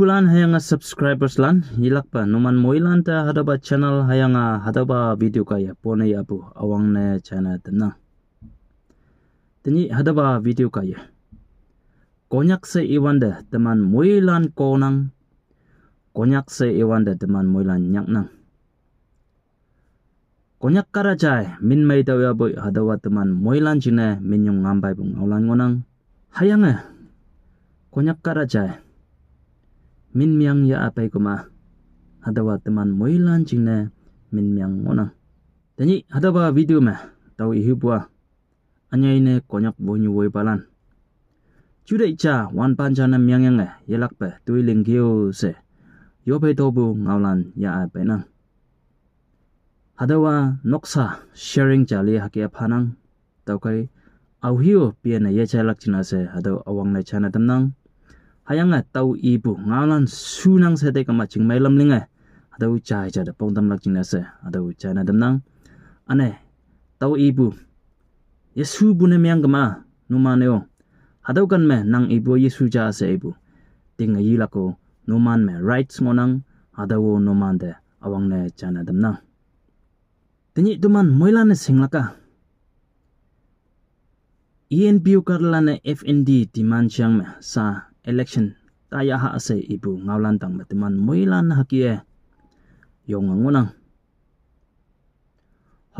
pulan hayang subscribers lan hilak pa numan moilan ta hadaba channel hayang hadaba video kaya pone ya bu awang ne channel tenang. Tani hadaba video kaya. Konyak se iwanda teman moilan konang. Konyak se iwanda teman moilan nyak nang. Konyak karajai min may daw ya boy hadawa teman moilan jine min yung ngambay bung awlan ngonang. Hayang konyak karajai. Min miang ya apay kuma hadawa teman moilan jine min miang ngonang. Tani hadaba video me tahu ihibwa anyay ne konyak bonyu woy balan. Juda icha wan panjana miang yang yelak pe tui linggio se yo pe tobu ngawlan ya apay nang. Hadawa noksa sharing jali haki aphanang tahu kay auhio pia na ye chalak china se hadaw awang na chana tamnang. Hayang tau ibu ngalan sunang sete kama ching mai lam linga adaw chai cha da pong tam lak ching na se adaw chana damnang ane tau ibu yesu bu ne myang kama numaneo adaw kan me nang ibu yesu cha se ibu ting yi lako numan me rights ngonang adaw numan de awang ne chana damnang tinyi tuman moilan ne singlaka ENPU karlane FND timan chang me sa election taya ha ase ibu ngawlan tang batiman moilan hakie yong ngunang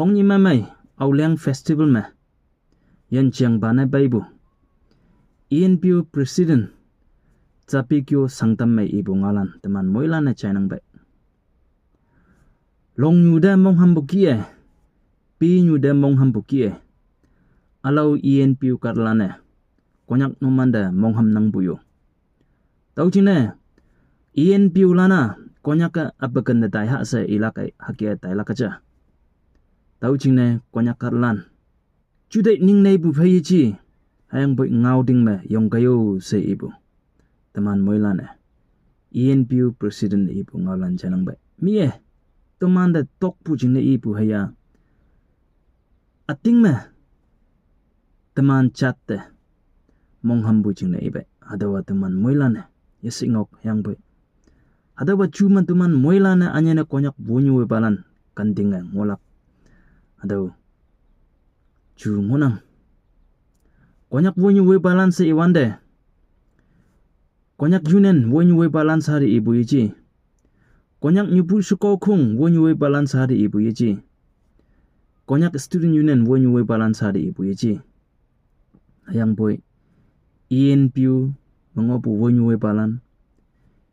hongni mamai auliang festival me yan chiang bana baibu ENPU president Zapikyo sangtam me ibu ngalan teman moilan na chainang bai long nyuda mong hambukie pi nyuda mong hambukie alau ENPU karlane konyak numanda mong ham nang buyo. Tahu cina, ENPU lana konyak abakan na daya sa ilakai hakia daya kaca. Tahu cina konyak karlan. Judai ning na ibu phayi ci, hayang boy ngau ding me yong kayo sa ibu. Teman moilan ENPU president ibu ngaulan janang bay. Miye, teman da tok pu cina ibu haya. Ating me, teman chat de, mong hambu cina ibu. Adawa teman moilan yasingok yang boy. Adawa cuma teman moilan anya na konyak bunyu balan kandinga ngolak. Adaw cu ngonang. Konyak bunyu balan sa iwande. Konyak junen bunyu balan sa hari ibu iji. Konyak nyupu sukokung bunyu balan sa hari ibu iji. Konyak student union bunyu balan sa hari ibu iji. Yang boy. ENPU mengopu wonyu balan,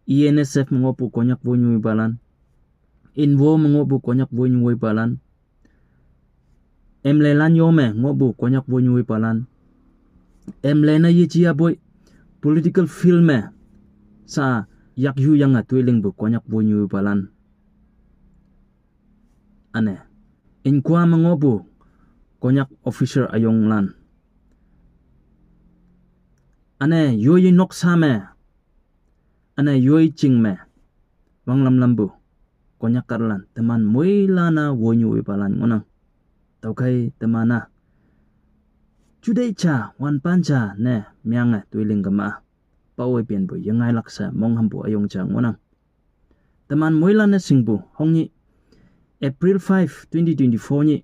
INSF mengopu konyak wonyu balan, Invo mengopu konyak wonyu balan, Emlelan yome ngopu konyak wonyu balan, Emlena yijia boy political filme sa yakyu yang tuiling bu konyak wonyu balan. Ane, inkwa mengopu konyak officer ayong lan. Ane yoi noksa me, ane yoi ching me, wang lam lambu, konyak karlan, teman moilana wonyu balan ngonang, tau kai temana. Judai cha wan pancha ne miang tuiling kama, pawai pian bu yang ay laksa mong hambu ayong cha ngonang. Teman moilana singbu hongi April 5, 2024 ni,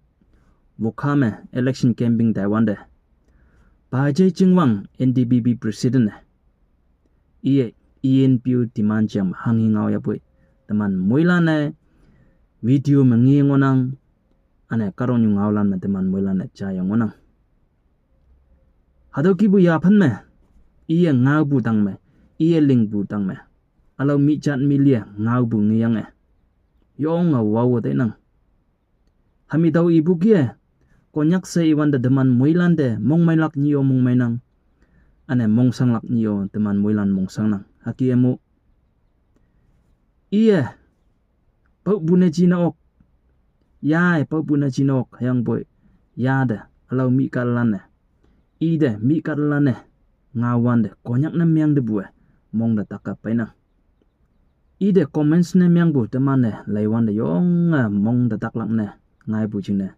wukame election camping Taiwan de. Bajai Jingwang NDBB President ENPU timan jam hangi ngau ya boy teman moilan video mengi ngonang ane karong yung ngaulan me teman moilan jaya ngonang hadaw kibu ya pan me iya ngau budang me iya ling budang me alau mi chat milia ngau bu ngiyang yong wawo de nang hami daw ibu kie konyak sa iwan da deman moilan de mong may lak niyo mong may nang ane mong sang lak niyo deman moilan mong sang nang haki emo iya pau bune jina ok yai pau bune jina ok hayang boy yada alau mi kalan ide mi kalan ngawan de konyak na miang de buwe mong da taka pay nang ide comments na miang bu deman laywan de yong mong da taklak ngai bu jine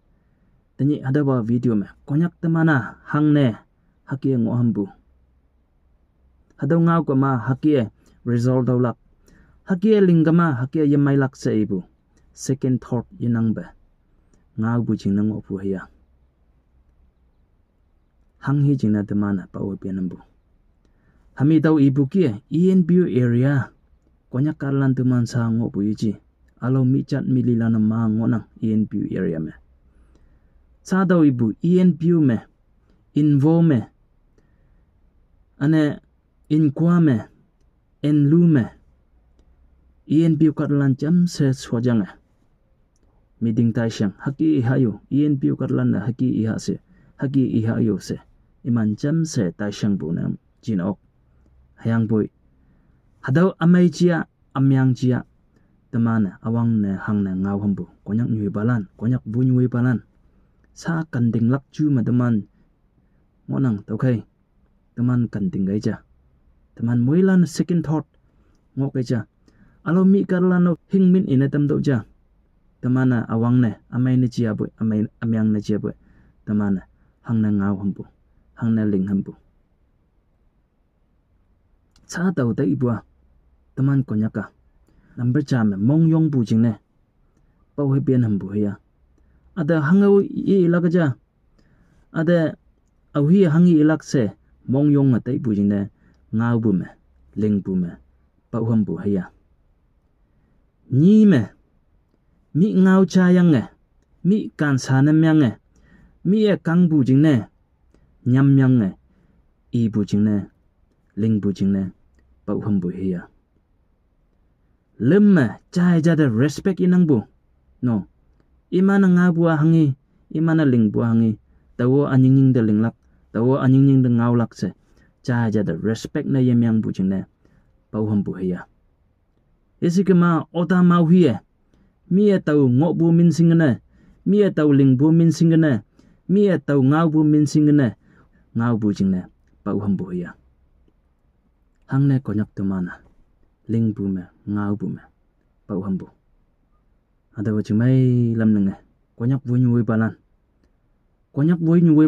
Tanya ada ba video me konyak temana hang ne haki ngo hambu. Hadaw ngau ko ma haki result daw lak hakia lingama hakia yamai lak se ibu second thought yinang ba ngau bu jing nang opu hiya hang hi jing na demana pa o pianambu hami daw ibu kia ENBU area konya karlan teman sa ngopu yiji alo mi chat mililana ma ngonang ENBU area me sa daw ibu ENBU me invo me ane inkwa me enlu me ENBU karlan jam se swajanga meeting tai shang haki ihayo ENBU karlan na haki iha se haki ihayo se iman jam se tai shang bu na jinok hayang boy hadaw amai chia amyang chia temana awang ne hang ne ngau hambu konyak nyui balan konyak bu nyui balan sa kanding lak chu ma teman ngonang tokai teman kanding gai ja teman moilan second thought ngok ja alo mi karlano hingmin ina tam do ja temana awang ne amai ne chia bu amai amyang ne chia bu temana hang ne ngau hambu hang ne ling hambu sa tau ta ibua teman konyaka number cham mong yong bu jing ne pau he pian hambu ya ada hangau i lak ja ada au hi hangi ilak se mong yong ma tai bu jing ne ngau bu me ling bu me pau hambu ya ni me mi ngau cha yang nge mi kan sa na myang nge mi e kang bu jing ne nyam myang nge i bu jing ne ling bu jing ne pau hambu ya lemma chai ja da respect inang bu no imana nga bu hangi imana ling bu hangi tawo anying da linglak tawo anying da ngaulak se chai ja da respect na yemyang bu jing ne pau hambu ya esikama ota mau hiye mi e tau ngo bu min sing ne mi e tau ling bu min sing ne mi e tau ngau bu min sing ne ngau bu jing ne pau hambu ya hang ne konyak tu mana ling bu me ngau bu me pau hambu ada wa chimai lam nge konyak bu nyui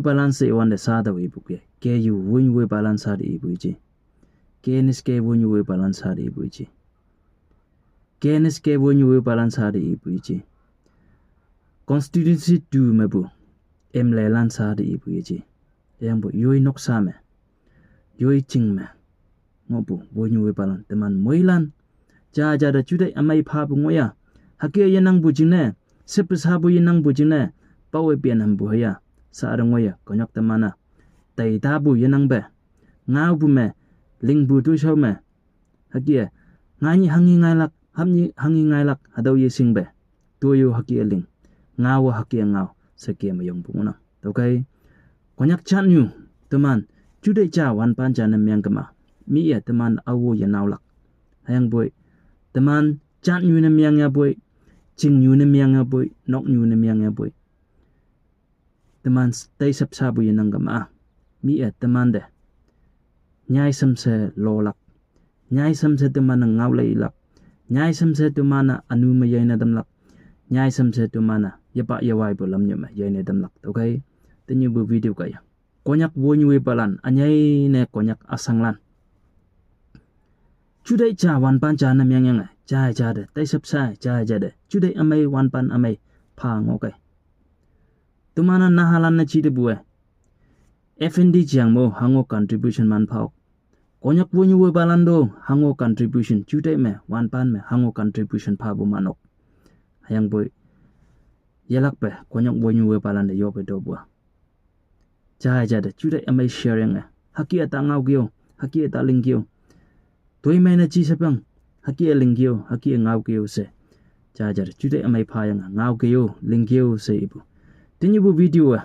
balan se wan de sa da wi bu ke yu bu nyui balan sa de bu ji ke nis ke bu nyui balan sa de bu ji kenes ke bo nyue balan sa de ibu ji constituency 2 me bu em le lan sa de ibu ji yang bu yoi nok sa me yoi ching me ngo bu bo nyue balan teman moilan ja ja da chudai amai pha bu ngoya hakia yanang bu jing ne sep sa bu yanang bu jing ne pawe pian ham bu ya sa ra ngoya konyak temana tai ta bu yanang be ngau bu me ling bu tu shau me hakia ngani hangi ngai lak hamni hangi ngai lak hadaw ye singbe toyo haki eling ngaw haki ngaw sakia mayong bunguna tokai konyak chan nyu teman chudai cha wan pan cha na myang kama mi ya teman awo ya nawlak hayang boy teman chan nyu na myang ya boy ching nyu na myang ya boy nok nyu na myang ya boy teman stay sap sa bu yanang kama mi ya teman de nyai sam se lolak nyai sam se teman ngaw lai lak nyai sam se tu mana anu ma yai na dam lak nyai sam se tu mana yapa yawai bo lam nyama yai na dam lak okay tenyu bu video kaya konyak wo nyue balan anyai ne konyak asanglan chudai cha wan pan cha na myang yang cha cha de tai sap sai cha cha de chudai amai wan pan amai pha ngokai tu mana na halan na chi de bu FND jang mo hango contribution man phao konyak wo nyue balan do hango contribution chudai me wan pan me hango contribution pha bu manok hayang boy yelak pe konyak wo nyue balan de yo pe do bu cha cha de chudai amai sharing haki ata ngau gyo haki ata ling gyo toi mai na chi sapang haki ling gyo haki ngau gyo se cha cha de chudai amai pha yang ngau gyo ling gyo se ibu tinyu bu video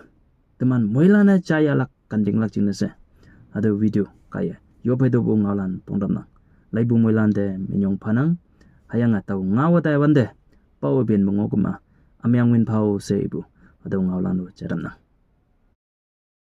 teman moilana cha yalak kanding lak chin se ada video kaya yo pe do bu ngalan pongdam na lai bu moilan de menyong phanang hayang atau ngawa tai wan de paw ben mongokuma amyang win phau se ibu ado ngalan do charam na